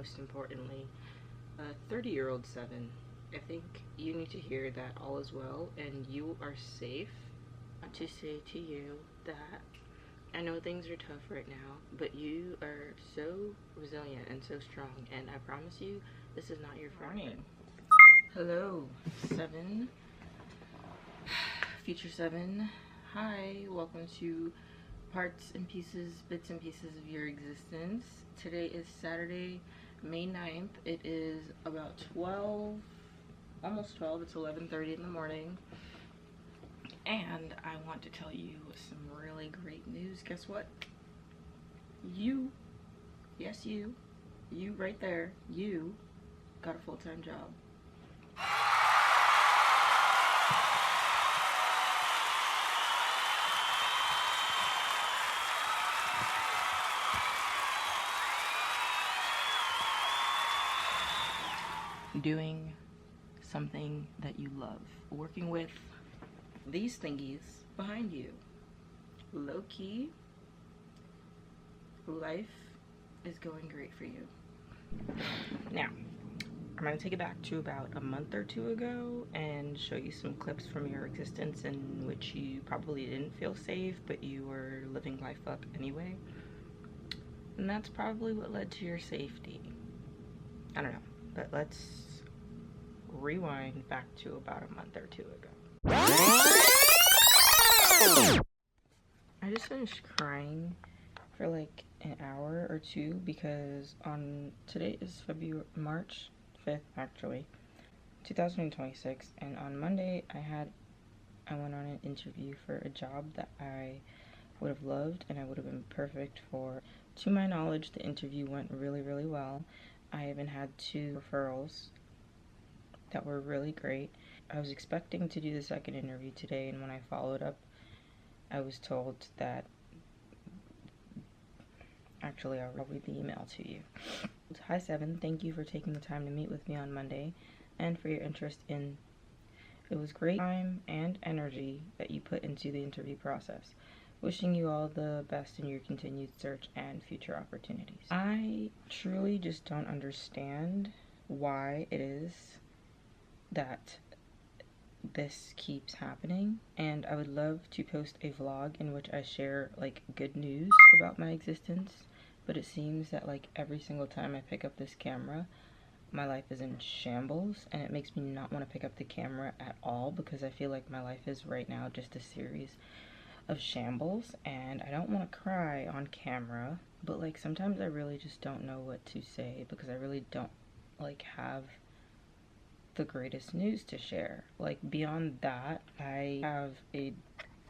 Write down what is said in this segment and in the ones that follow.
most importantly, 30-year-old Seven, I think you need to hear that all is well and you are safe. I want to say to you that I know things are tough right now, but you are so resilient and so strong, and I promise you, this is not your friend. Hello, Seven. Future Seven. Hi, welcome to parts and pieces, bits and pieces of your existence. Today is Saturday, May 9th. It is about 12, almost 12. It's 11:30 in the morning. And I want to tell you some really great news. Guess what? You, yes you right there, you got a full-time job. Doing something that you love. Working with these thingies behind you. Low key, life is going great for you. Now, I'm going to take it back to about a month or two ago and show you some clips from your existence in which you probably didn't feel safe, but you were living life up anyway. And that's probably what led to your safety. I don't know, but let's rewind back to about a month or two ago. I just finished crying for like an hour or two because today is March 5th actually, 2026, and on Monday I went on an interview for a job that I would have loved and I would have been perfect for. To my knowledge, the interview went really, really well. I even had 2 referrals that were really great. I was expecting to do the second interview today, and when I followed up, I was told that actually I'll read the email to you. Hi Seven, thank you for taking the time to meet with me on Monday and for your interest in. It was great time and energy that you put into the interview process. Wishing you all the best in your continued search and future opportunities. I truly just don't understand why it is that this keeps happening, and I would love to post a vlog in which I share like good news about my existence, but it seems that like every single time I pick up this camera, my life is in shambles, and it makes me not want to pick up the camera at all because I feel like my life is right now just a series of shambles, and I don't want to cry on camera, but like sometimes I really just don't know what to say because I really don't like have the greatest news to share. Like beyond that, I have a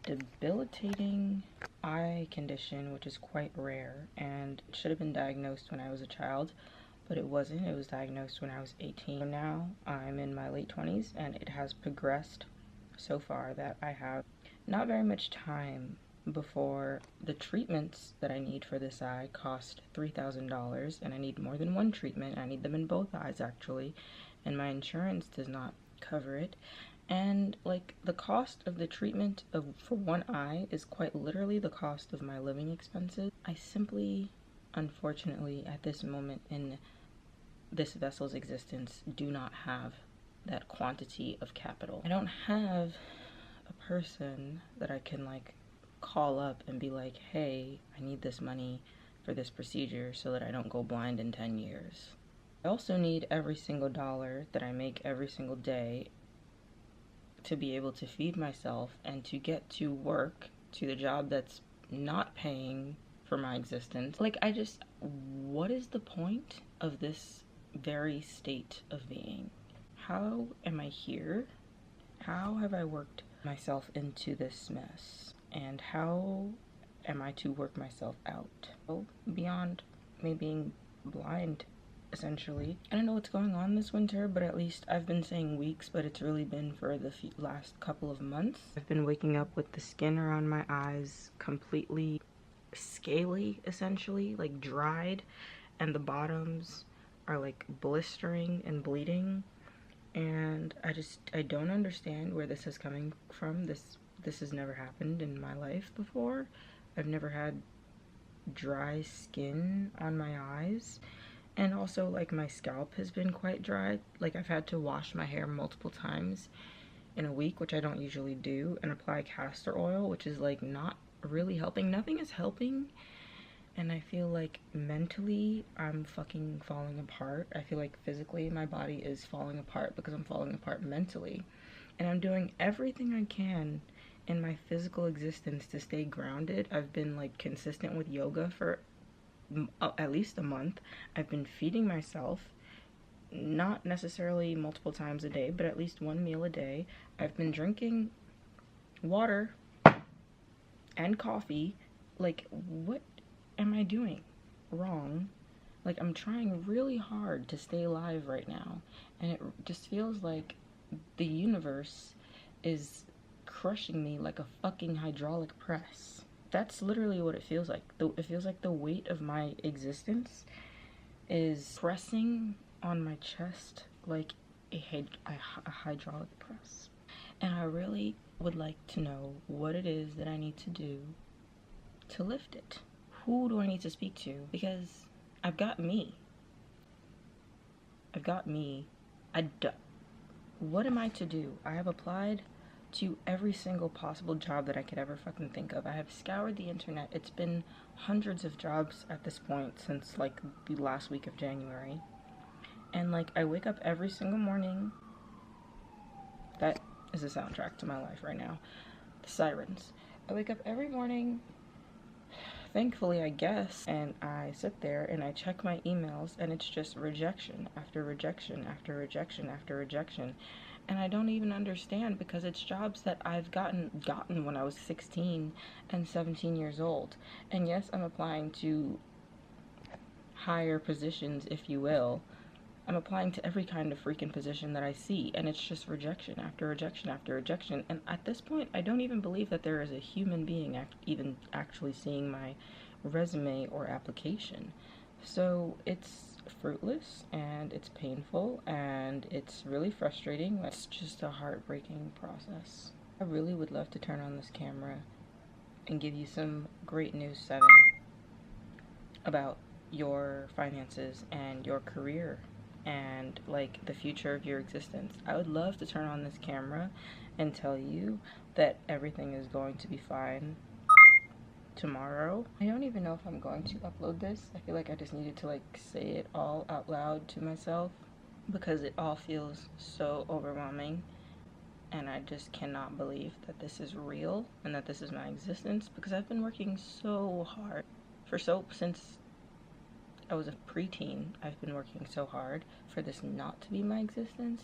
debilitating eye condition which is quite rare and it should have been diagnosed when I was a child, but it wasn't. It was diagnosed when I was 18. Now I'm in my late 20s and it has progressed so far that I have not very much time before the treatments that I need for this eye cost $3,000, and I need more than one treatment. I need them in both eyes actually, and my insurance does not cover it. And like the cost of the treatment for one eye is quite literally the cost of my living expenses. I simply, unfortunately, at this moment in this vessel's existence, do not have that quantity of capital. I don't have a person that I can like call up and be like, hey, I need this money for this procedure so that I don't go blind in 10 years. I also need every single dollar that I make every single day to be able to feed myself and to get to work, to the job that's not paying for my existence. Like what is the point of this very state of being? How am I here? How have I worked myself into this mess? And how am I to work myself out? Well, beyond me being blind, essentially. I don't know what's going on this winter, but at least I've been saying weeks, but it's really been for the last couple of months. I've been waking up with the skin around my eyes completely scaly, essentially, like dried, and the bottoms are like blistering and bleeding. And I don't understand where this is coming from. This has never happened in my life before. I've never had dry skin on my eyes, And also, like, my scalp has been quite dry. Like, I've had to wash my hair multiple times in a week, which I don't usually do, and apply castor oil, which is like not really helping. Nothing is helping. And I feel like mentally I'm fucking falling apart. I feel like physically my body is falling apart because I'm falling apart mentally. And I'm doing everything I can in my physical existence to stay grounded. I've been like consistent with yoga for at least a month. I've been feeding myself, not necessarily multiple times a day, but at least one meal a day. I've been drinking water and coffee. Like, what am I doing wrong? Like, I'm trying really hard to stay alive right now, and it just feels like the universe is crushing me like a fucking hydraulic press. That's literally what it feels like. It feels like the weight of my existence is pressing on my chest like a hydraulic press. And I really would like to know what it is that I need to do to lift it. Who do I need to speak to? Because I've got me. What am I to do? I have applied to every single possible job that I could ever fucking think of. I have scoured the internet. It's been hundreds of jobs at this point since like the last week of January. And like, I wake up every single morning. That is the soundtrack to my life right now. The sirens. I wake up every morning, thankfully I guess, and I sit there and I check my emails, and it's just rejection after rejection after rejection after rejection. And I don't even understand, because it's jobs that I've gotten when I was 16 and 17 years old. And yes, I'm applying to higher positions, if you will. I'm applying to every kind of freaking position that I see, and it's just rejection after rejection after rejection. And at this point, I don't even believe that there is a human being even actually seeing my resume or application. So it's fruitless, and it's painful, and it's really frustrating. It's just a heartbreaking process. I really would love to turn on this camera and give you some great news 7 about your finances and your career and like the future of your existence. I would love to turn on this camera and tell you that everything is going to be fine tomorrow. I don't even know if I'm going to upload this. I feel like I just needed to like say it all out loud to myself, because it all feels so overwhelming, and I just cannot believe that this is real and that this is my existence, because I've been working so hard since I was a preteen. I've been working so hard for this not to be my existence,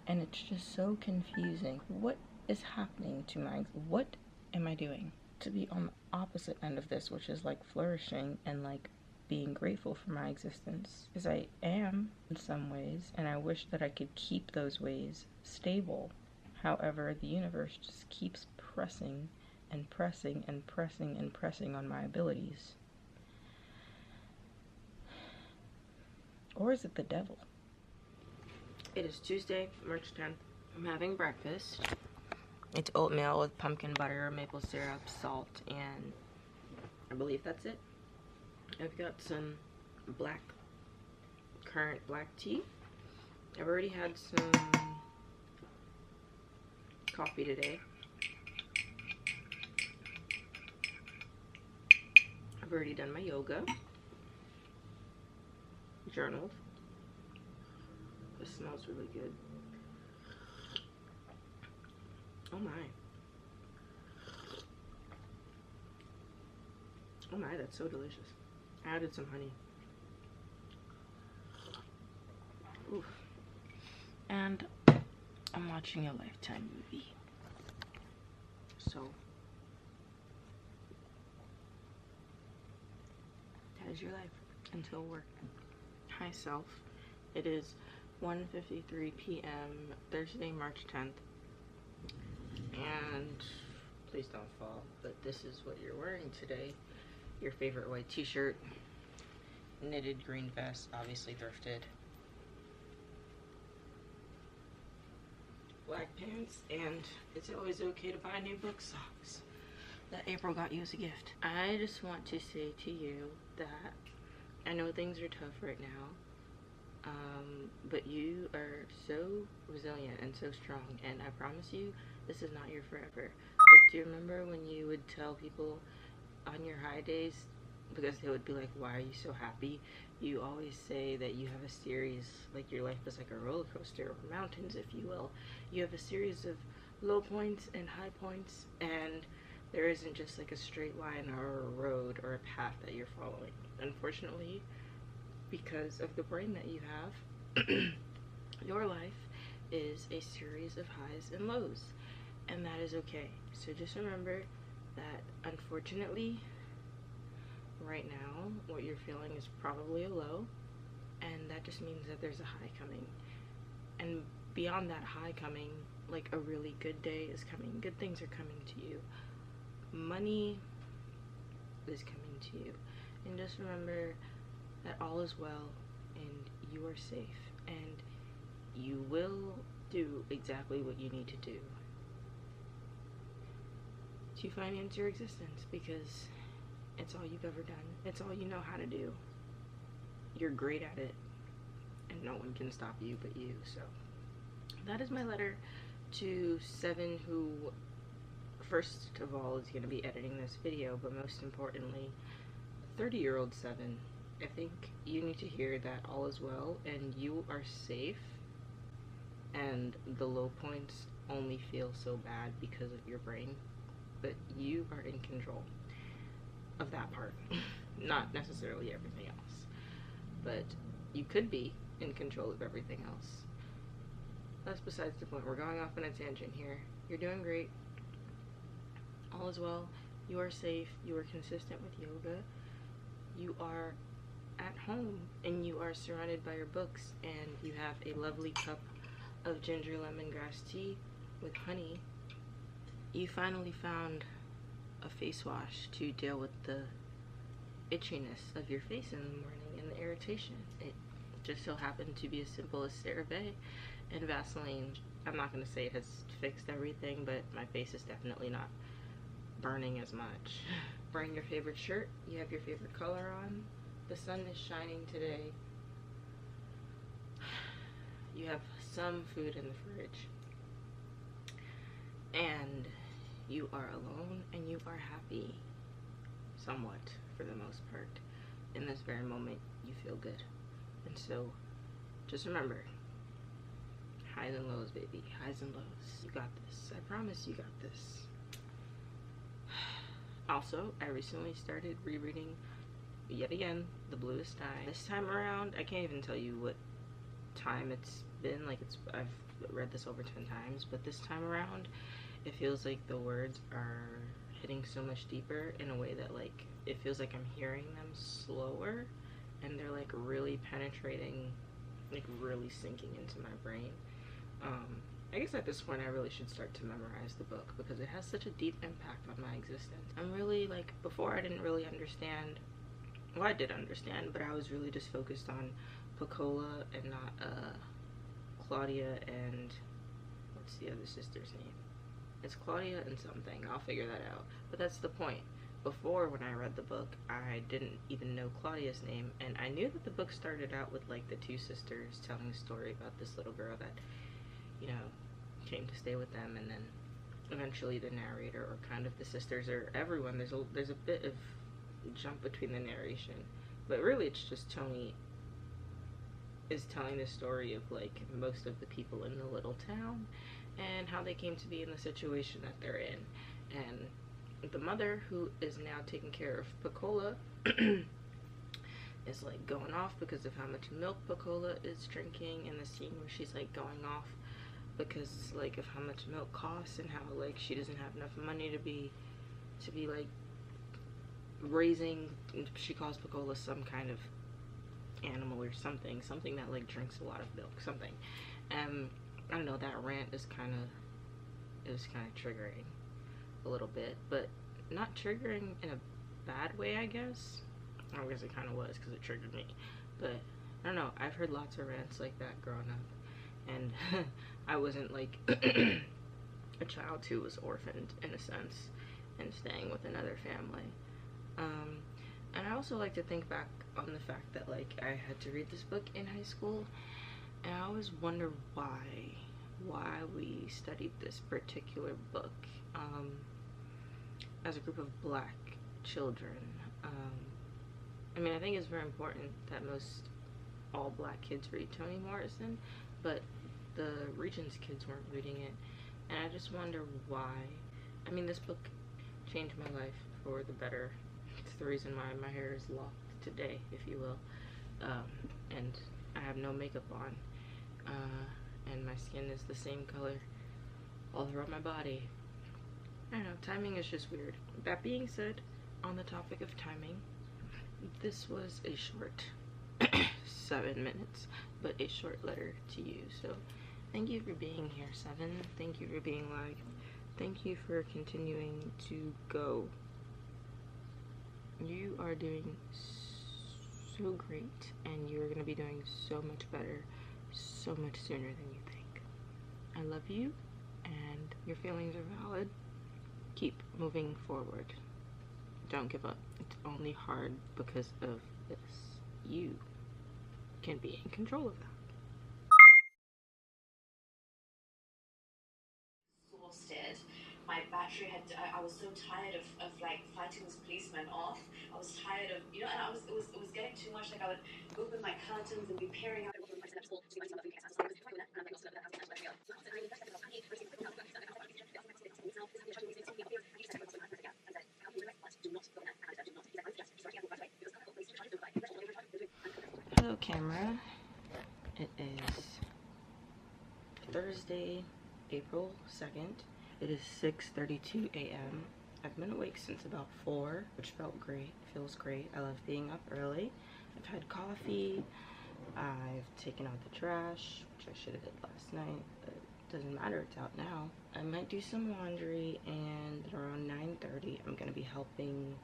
and it's just so confusing. What is happening to what am I doing to be on the opposite end of this, which is like flourishing and like being grateful for my existence? Because I am in some ways, and I wish that I could keep those ways stable. However, the universe just keeps pressing and pressing and pressing and pressing on my abilities. Or is it the devil? It is Tuesday, March 10th. I'm having breakfast. It's oatmeal with pumpkin butter, maple syrup, salt, and I believe that's it. I've got some currant black tea. I've already had some coffee today. I've already done my yoga. Journaled. This smells really good. Oh my. Oh my, that's so delicious. I added some honey. Oof. And I'm watching a Lifetime movie. So that is your life until work. Hi self. It is 1:53 p.m. Thursday, March 10th. And please don't fall, but this is what you're wearing today. Your favorite white t-shirt, knitted green vest, obviously thrifted, black pants, and it's always okay to buy new book socks that April got you as a gift. I just want to say to you that I know things are tough right now, But you are so resilient and so strong, and I promise you, this is not your forever. Like, do you remember when you would tell people on your high days, because they would be like, why are you so happy? You always say that you have a series, like your life is like a roller coaster, or mountains, if you will. You have a series of low points and high points, and there isn't just like a straight line or a road or a path that you're following. Unfortunately, because of the brain that you have, your life is a series of highs and lows, and that is okay. So just remember that, unfortunately, right now what you're feeling is probably a low, and that just means that there's a high coming. And beyond that high coming, like, a really good day is coming. Good things are coming to you. Money is coming to you. And just remember that all is well, and you are safe, and you will do exactly what you need to do to finance your existence, because it's all you've ever done. It's all you know how to do. You're great at it, and no one can stop you but you. So that is my letter to Seven, who, first of all, is going to be editing this video, but most importantly, 30-year-old Seven. I think you need to hear that all is well, and you are safe, and the low points only feel so bad because of your brain, but you are in control of that part. Not necessarily everything else, but you could be in control of everything else. That's besides the point. We're going off on a tangent here. You're doing great. All is well. You are safe. You are consistent with yoga. You are at home, and you are surrounded by your books, and you have a lovely cup of ginger lemongrass tea with honey. You finally found a face wash to deal with the itchiness of your face in the morning and the irritation. It just so happened to be as simple as CeraVe and Vaseline. I'm not going to say it has fixed everything, but my face is definitely not burning as much. Wearing your favorite shirt, you have your favorite color on. The sun is shining today. You have some food in the fridge. And you are alone, and you are happy. Somewhat, for the most part. In this very moment, you feel good. And so, just remember, highs and lows, baby. Highs and lows. You got this. I promise you got this. Also, I recently started rereading, yet again, The Bluest Eye. This time around, I can't even tell you what time it's been. Like, I've read this over 10 times, but this time around, it feels like the words are hitting so much deeper in a way that, like, it feels like I'm hearing them slower, and they're, like, really penetrating, like, really sinking into my brain. I guess at this point I really should start to memorize the book, because it has such a deep impact on my existence. I'm really, like, before I didn't really understand, well, I did understand, but I was really just focused on Pecola and not Claudia and, what's the other sister's name? It's Claudia and something. I'll figure that out. But that's the point. Before, when I read the book, I didn't even know Claudia's name, and I knew that the book started out with, like, the two sisters telling a story about this little girl that, you know, came to stay with them, and then eventually the narrator, or kind of the sisters, or everyone, there's a bit of jump between the narration, but really it's just Tony is telling the story of, like, most of the people in the little town and how they came to be in the situation that they're in. And the mother, who is now taking care of Pecola, is, like, going off because of how much milk Pecola is drinking, and the scene where she's, like, going off because, like, of how much milk costs, and how, like, she doesn't have enough money to be like, raising, she calls Pecola some kind of animal or something that, like, drinks a lot of milk, something. I don't know, that rant is kind of triggering a little bit, but not triggering in a bad way, I guess. I guess it kind of was, because it triggered me, but I don't know, I've heard lots of rants like that growing up, and I wasn't, like, a child who was orphaned, in a sense, and staying with another family. And I also like to think back on the fact that like I had to read this book in high school, and I always wonder why we studied this particular book as a group of black children. I mean, I think it's very important that most all black kids read Toni Morrison, but the Regents kids weren't reading it, and I just wonder why. I mean, this book changed my life for the better. It's the reason why my hair is locked today, if you will, and I have no makeup on, and my skin is the same color all throughout my body. I don't know, timing is just weird. That being said, on the topic of timing, this was a short 7 minutes, but a short letter to you. So thank you for being here, 7. Thank you for being live. Thank you for continuing to go. You are doing so great, and you're going to be doing so much better so much sooner than you think. I love you, and your feelings are valid. Keep moving forward. Don't give up. It's only hard because of this. You can be in control of that. Exhausted. My battery had, I was so tired of like fighting this policeman off. I was tired of, you know, and it was getting too much. Like I would open my curtains and be peering out. Hello, camera. It is Thursday, April 2nd. It is 6:32 a.m. I've been awake since about 4, which felt great. Feels great. I love being up early. I've had coffee. I've taken out the trash, which I should have did last night, but it doesn't matter. It's out now. I might do some laundry, and around 9:30, I'm going to be helping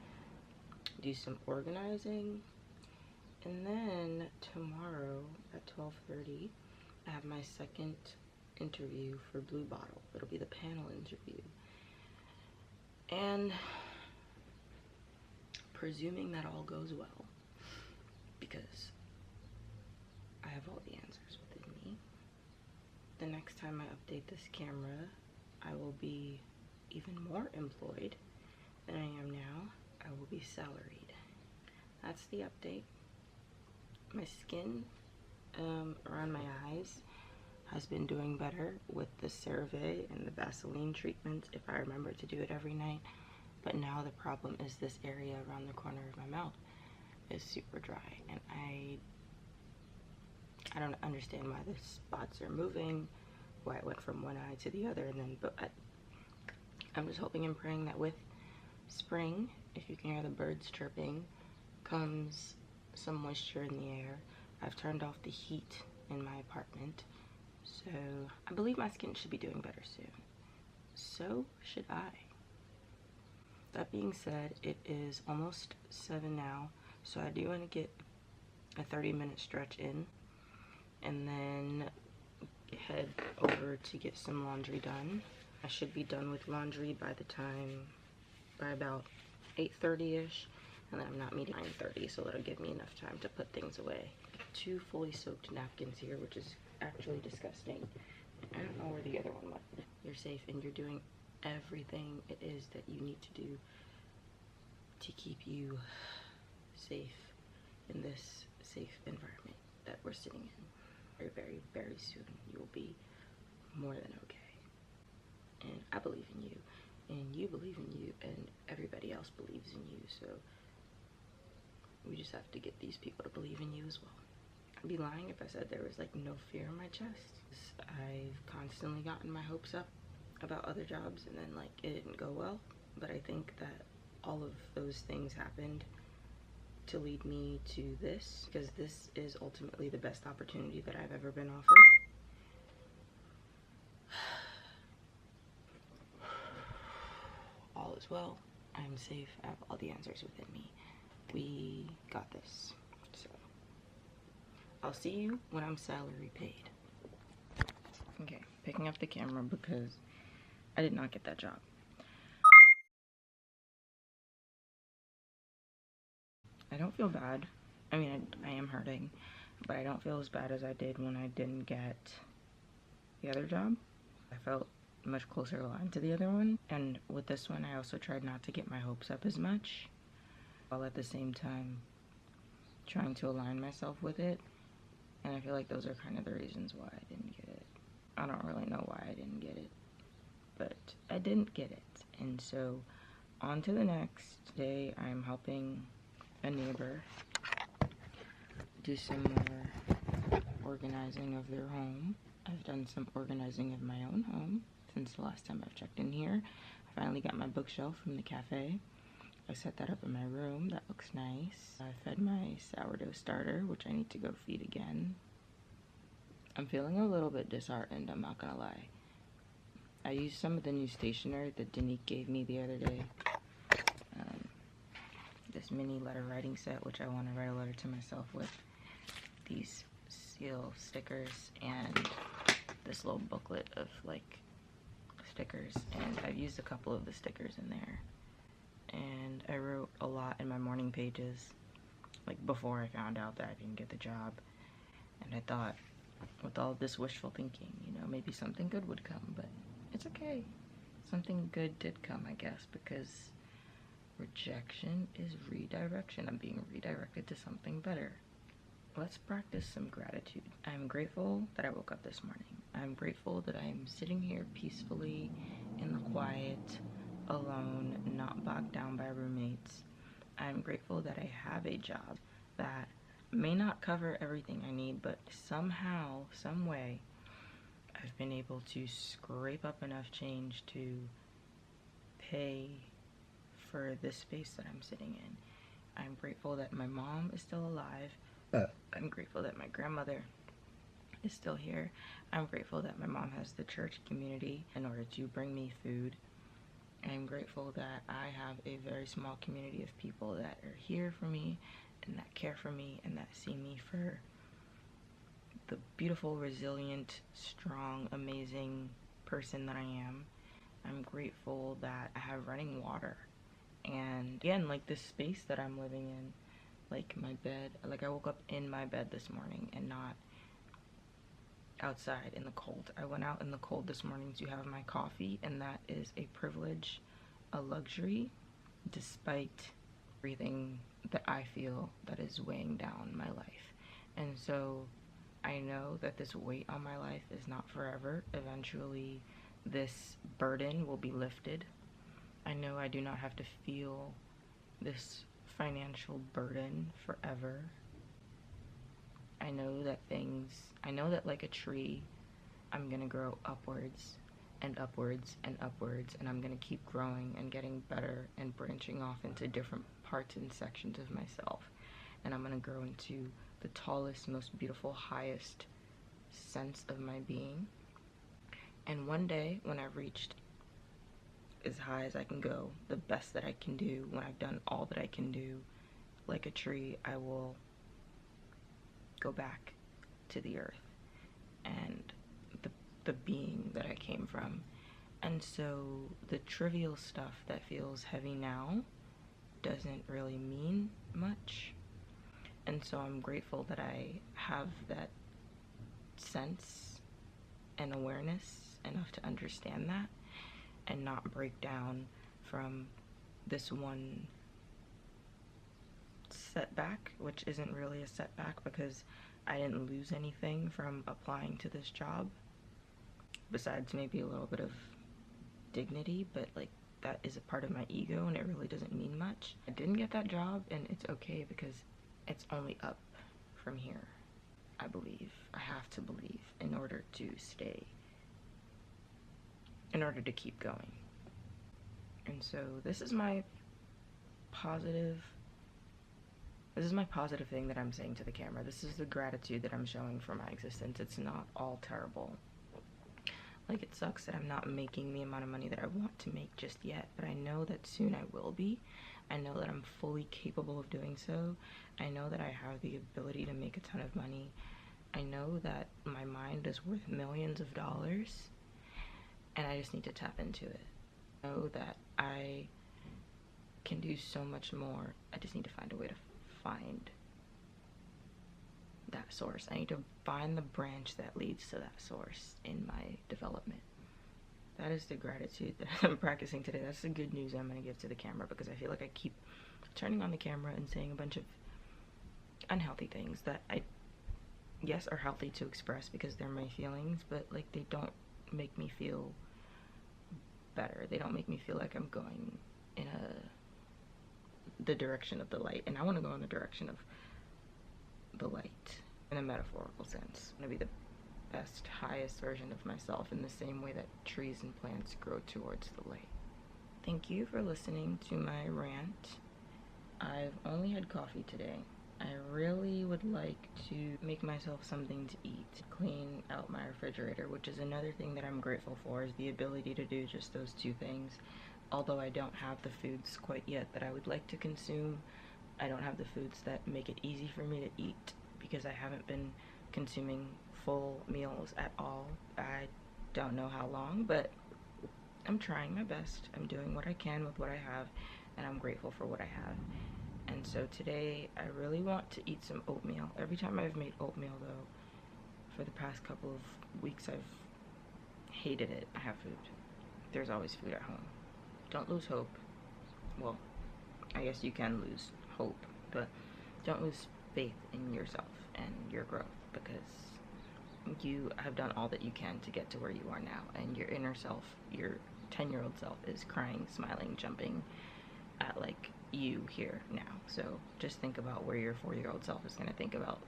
do some organizing. And then tomorrow at 12:30, I have my second interview for Blue Bottle. It'll be the panel interview. And presuming that all goes well, because I have all the answers within me, the next time I update this camera, I will be even more employed than I am now. I will be salaried. That's the update. My skin around my eyes has been doing better with the CeraVe and the Vaseline treatments if I remember to do it every night. But now the problem is this area around the corner of my mouth is super dry, and I don't understand why the spots are moving, why it went from one eye to the other, and then I'm just hoping and praying that with spring, if you can hear the birds chirping, comes some moisture in the air. I've turned off the heat in my apartment, so I believe my skin should be doing better soon. So should I. That being said, it is almost 7 now, so I do want to get a 30-minute stretch in, and then head over to get some laundry done. I should be done with laundry by about 8:30ish, and then I'm not meeting 9:30, so that'll give me enough time to put things away. 2 fully soaked napkins here, which is actually disgusting. I don't know where the other one went. You're safe, and you're doing everything it is that you need to do to keep you safe in this safe environment that we're sitting in. Very, very, very soon you will be more than okay. And I believe in you, and you believe in you, and everybody else believes in you, so we just have to get these people to believe in you as well. I'd be lying if I said there was like no fear in my chest. I've constantly gotten my hopes up about other jobs, and then like it didn't go well, but I think that all of those things happened to lead me to this, because this is ultimately the best opportunity that I've ever been offered. All is well. I'm safe. I have all the answers within me. We got this. So I'll see you when I'm salary paid. Okay, picking up the camera because I did not get that job. I don't feel bad. I mean, I am hurting, but I don't feel as bad as I did when I didn't get the other job. I felt much closer aligned to the other one. And with this one, I also tried not to get my hopes up as much, while at the same time trying to align myself with it. And I feel like those are kind of the reasons why I didn't get it. I don't really know why I didn't get it, but I didn't get it. And so on to the next day. I'm helping a neighbor do some more organizing of their home. I've done some organizing of my own home since the last time I've checked in here. I finally got my bookshelf from the cafe. I set that up in my room. That looks nice. I fed my sourdough starter, which I need to go feed again. I'm feeling a little bit disheartened, I'm not gonna lie. I used some of the new stationery that Danique gave me the other day. This mini letter writing set, which I want to write a letter to myself with. These seal stickers and this little booklet of like stickers, and I've used a couple of the stickers in there. And I wrote a lot in my morning pages, like before I found out that I didn't get the job. And I thought, with all this wishful thinking, you know, maybe something good would come, but it's okay. Something good did come, I guess, because rejection is redirection. I'm being redirected to something better. Let's practice some gratitude. I'm grateful that I woke up this morning. I'm grateful that I'm sitting here peacefully in the quiet, alone, not bogged down by roommates. I'm grateful that I have a job that may not cover everything I need, but somehow, some way, I've been able to scrape up enough change to pay for this space that I'm sitting in. I'm grateful that my mom is still alive. I'm grateful that my grandmother is still here. I'm grateful that my mom has the church community in order to bring me food. I'm grateful that I have a very small community of people that are here for me and that care for me and that see me for the beautiful, resilient, strong, amazing person that I am. I'm grateful that I have running water. And again, like this space that I'm living in, like my bed, like I woke up in my bed this morning and not outside in the cold. I went out in the cold this morning to have my coffee, and that is a privilege, a luxury, despite everything that I feel that is weighing down my life. And so I know that this weight on my life is not forever. Eventually this burden will be lifted. I know I do not have to feel this financial burden forever. I know that like a tree, I'm gonna grow upwards and upwards and upwards, and I'm gonna keep growing and getting better and branching off into different parts and sections of myself. And I'm gonna grow into the tallest, most beautiful, highest sense of my being. And one day, when I've reached as high as I can go, the best that I can do, when I've done all that I can do, like a tree, I will go back to the earth and the being that I came from. And so the trivial stuff that feels heavy now doesn't really mean much. And so I'm grateful that I have that sense and awareness enough to understand that and not break down from this one setback, which isn't really a setback because I didn't lose anything from applying to this job besides maybe a little bit of dignity, but like that is a part of my ego and it really doesn't mean much. I didn't get that job and it's okay because it's only up from here. I believe. I have to believe in order to stay, in order to keep going. And so this is my positive thing that I'm saying to the camera. This is the gratitude that I'm showing for my existence. It's not all terrible. Like, it sucks that I'm not making the amount of money that I want to make just yet, but I know that soon I will be. I know that I'm fully capable of doing so. I know that I have the ability to make a ton of money. I know that my mind is worth millions of dollars, and I just need to tap into it. I know that I can do so much more. I just need to find a way to find that source. I need to find the branch that leads to that source in my development. That is the gratitude that I'm practicing today. That's the good news I'm going to give to the camera, because I feel like I keep turning on the camera and saying a bunch of unhealthy things that I yes are healthy to express because they're my feelings, but like they don't make me feel better. They don't make me feel like I'm going in the direction of the light, and I want to go in the direction of the light in a metaphorical sense. I want to be the best, highest version of myself in the same way that trees and plants grow towards the light. Thank you for listening to my rant. I've only had coffee today. I really would like to make myself something to eat, clean out my refrigerator, which is another thing that I'm grateful for, is the ability to do just those two things. Although I don't have the foods quite yet that I would like to consume, I don't have the foods that make it easy for me to eat because I haven't been consuming full meals at all. I don't know how long, but I'm trying my best. I'm doing what I can with what I have, and I'm grateful for what I have. And so today I really want to eat some oatmeal. Every time I've made oatmeal though, for the past couple of weeks, I've hated it. I have food. There's always food at home. Don't lose hope. Well, I guess you can lose hope, but don't lose faith in yourself and your growth, because you have done all that you can to get to where you are now, and your inner self, your 10-year-old self, is crying, smiling, jumping at like you here now. So just think about where your 4-year-old self is going to think about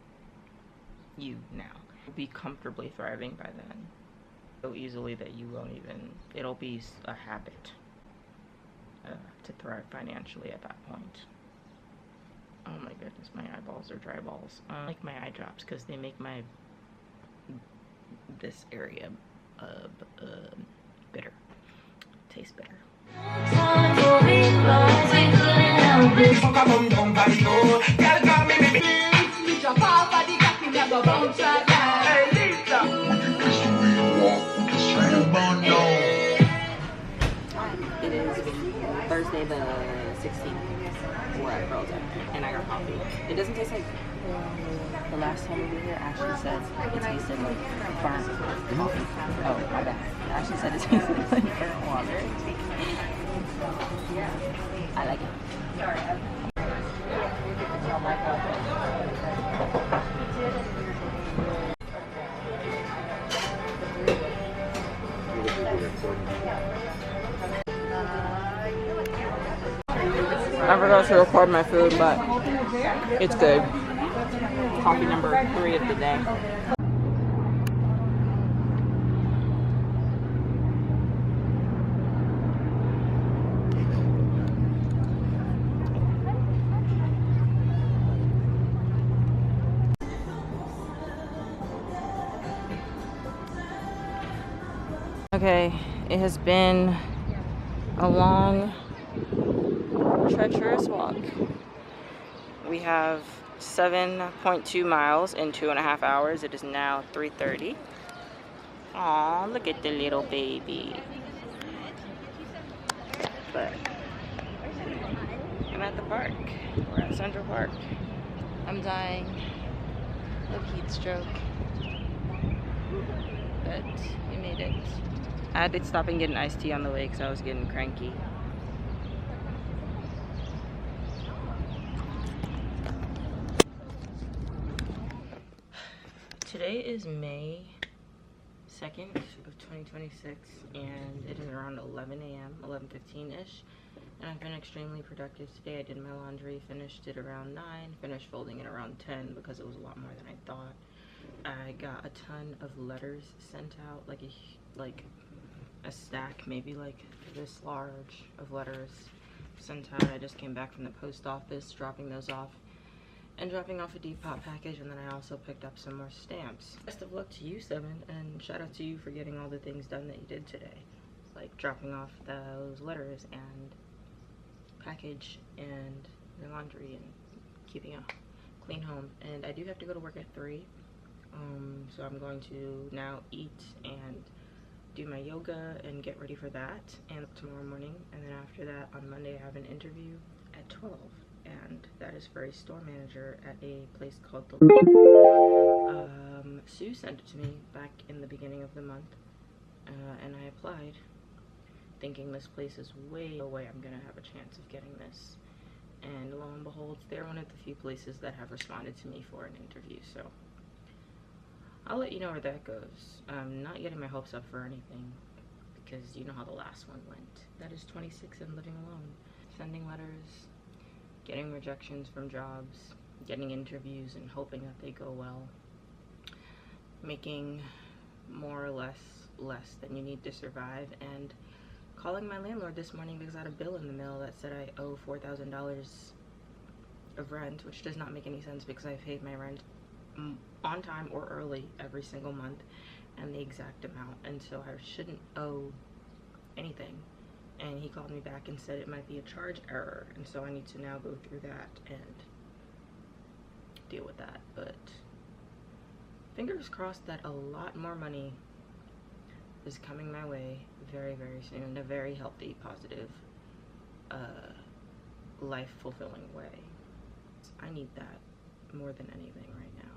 you now. You'll be comfortably thriving by then, so easily that you won't even, it'll be a habit to thrive financially at that point. Oh my goodness, my eyeballs are dry balls. I like my eye drops because they make my this area bitter, taste bitter. It is Thursday the 16th where I curled up, and I got coffee. It doesn't taste like the last time we were here. Ashley said it tasted like burnt. Oh, my bad. Ashley said it tasted like burnt water. I like it. I forgot to record my food, but it's good. Coffee number 3 of the day. Okay, it has been a long, treacherous walk. We have 7.2 miles in 2.5 hours. It is now 3:30. Aw, look at the little baby. But I'm at the park. We're at Central Park. I'm dying of heat stroke, but we made it. I had to stop and get an iced tea on the way because I was getting cranky. Today is May 2nd of 2026, and it is around 11 a.m., 11:15-ish, and I've been extremely productive today. I did my laundry, finished it around 9, finished folding it around 10 because it was a lot more than I thought. I got a ton of letters sent out, like a stack, maybe like this large of letters sent out. I just came back from the post office, dropping those off and dropping off a Depop package, and then I also picked up some more stamps. Best of luck to you, 7, and shout out to you for getting all the things done that you did today, like dropping off those letters and package and the laundry and keeping a clean home. And I do have to go to work at 3, so I'm going to now eat and do my yoga and get ready for that, and tomorrow morning, and then after that on Monday I have an interview at 12. and that is for a store manager at a place called the Sue sent it to me back in the beginning of the month, and I applied thinking this place is way away, I'm gonna have a chance of getting this, and lo and behold, they're one of the few places that have responded to me for an interview. So I'll let you know where that goes. I'm not getting my hopes up for anything, because you know how the last one went. That is 26 and living alone. Sending letters, getting rejections from jobs, getting interviews and hoping that they go well, making more or less than you need to survive, and calling my landlord this morning because I had a bill in the mail that said I owe $4,000 of rent, which does not make any sense because I paid my rent on time or early every single month and the exact amount, and so I shouldn't owe anything. And he called me back and said it might be a charge error, and so I need to now go through that and deal with that. But fingers crossed that a lot more money is coming my way very, very soon in a very healthy, positive, life fulfilling way. I need that more than anything right now.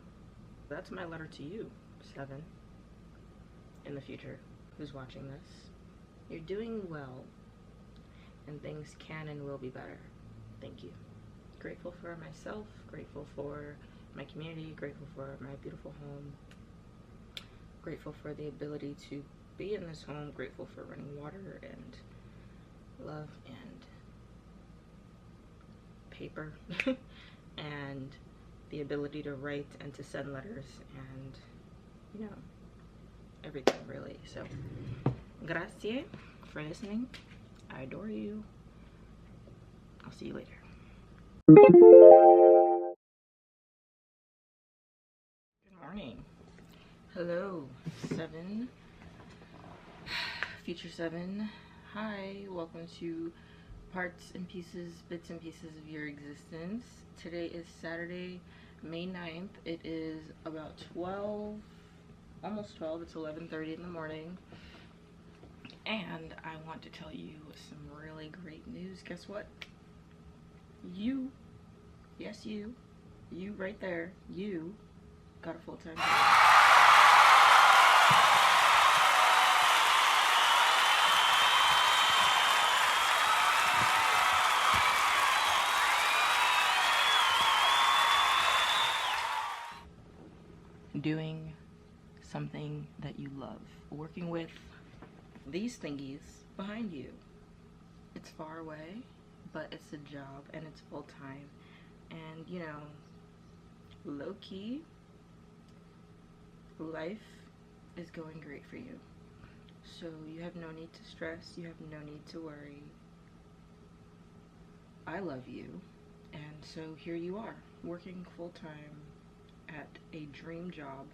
That's my letter to you, 7, in the future, who's watching this. You're doing well, and things can and will be better. Thank you. Grateful for myself, grateful for my community, grateful for my beautiful home, grateful for the ability to be in this home, grateful for running water and love and paper and the ability to write and to send letters and, you know, everything really. So grazie for listening. I adore you. I'll see you later. Good morning. Hello, 7. Future 7. Hi, welcome to parts and pieces, bits and pieces of your existence. Today is Saturday, May 9th. It is about 12, almost 12. It's 11:30 in the morning. And I want to tell you some really great news. Guess what? You, yes you right there, you got a full-time job. Doing something that you love. Working with these thingies behind you. It's far away, but it's a job and it's full-time. And, you know, low-key, life is going great for you. So you have no need to stress. You have no need to worry. I love you. And so here you are, working full-time at a dream job,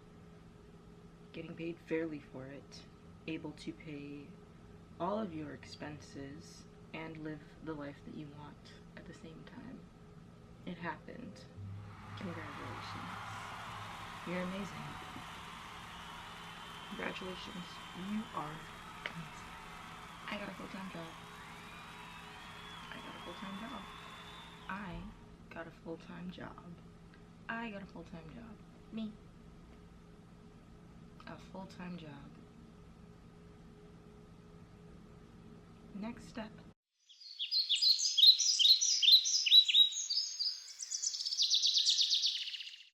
getting paid fairly for it, able to pay all of your expenses and live the life that you want at the same time. It happened. Congratulations. You're amazing. Congratulations. You are amazing. I got a full-time job. I got a full-time job. I got a full-time job. I got a full-time job. Me. A full-time job. Next step.